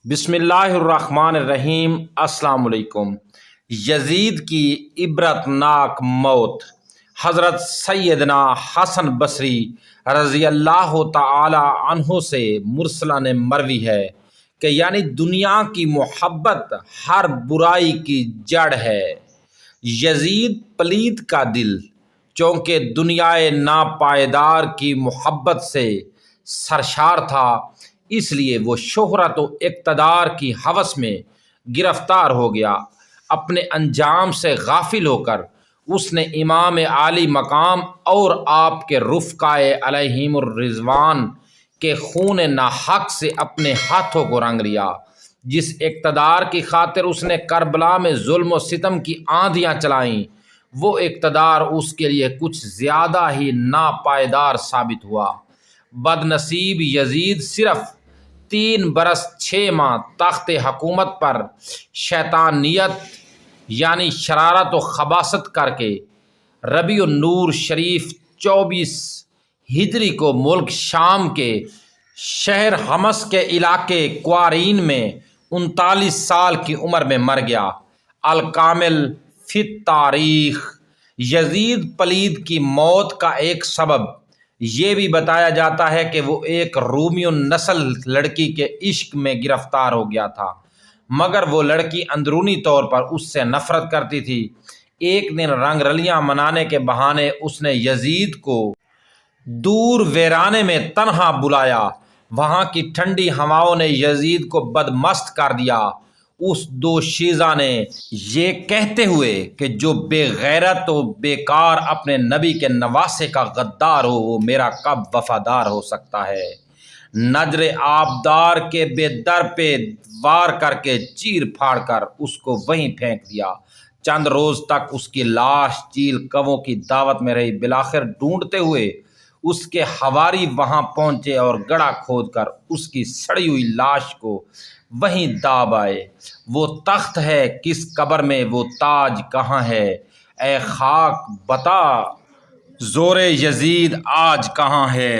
بسم اللہ الرحمن الرحیم۔ السلام علیکم۔ یزید کی عبرت ناک موت۔ حضرت سیدنا حسن بصری رضی اللہ تعالی عنہ سے مرسلہ مروی ہے کہ یعنی دنیا کی محبت ہر برائی کی جڑ ہے۔ یزید پلید کا دل چونکہ دنیائے ناپائیدار کی محبت سے سرشار تھا، اس لیے وہ شہرت و اقتدار کی ہوس میں گرفتار ہو گیا۔ اپنے انجام سے غافل ہو کر اس نے امام عالی مقام اور آپ کے رفقائے علیہم الرضوان کے خون ناحق سے اپنے ہاتھوں کو رنگ لیا۔ جس اقتدار کی خاطر اس نے کربلا میں ظلم و ستم کی آندھیاں چلائیں، وہ اقتدار اس کے لیے کچھ زیادہ ہی ناپائیدار ثابت ہوا۔ بد نصیب یزید صرف 3 برس 6 ماہ تخت حکومت پر شیطانیت یعنی شرارت و خباثت کر کے ربیع النور شریف 24 ہجری کو ملک شام کے شہر حمص کے علاقے کوارین میں 39 سال کی عمر میں مر گیا۔ الکامل فی التاریخ۔ یزید پلید کی موت کا ایک سبب یہ بھی بتایا جاتا ہے کہ وہ ایک رومی النسل لڑکی کے عشق میں گرفتار ہو گیا تھا، مگر وہ لڑکی اندرونی طور پر اس سے نفرت کرتی تھی۔ ایک دن رنگ رلیاں منانے کے بہانے اس نے یزید کو دور ویرانے میں تنہا بلایا۔ وہاں کی ٹھنڈی ہواؤں نے یزید کو بدمست کر دیا۔ اس دوشیزہ نے یہ کہتے ہوئے کہ جو بے غیرت و بیکار اپنے نبی کے نواسے کا غدار ہو، وہ میرا کب وفادار ہو سکتا ہے؟ نجر آبدار کے بے در پہ وار کر کے چیر پھاڑ کر اس کو وہیں پھینک دیا۔ چند روز تک اس کی لاش چیل کووں کی دعوت میں رہی۔ بالآخر ڈھونڈتے ہوئے اس کے حواری وہاں پہنچے اور گڑھا کھود کر اس کی سڑی ہوئی لاش کو وہیں داب آئے۔ وہ تخت ہے کس قبر میں، وہ تاج کہاں ہے؟ اے خاک بتا زور یزید آج کہاں ہے؟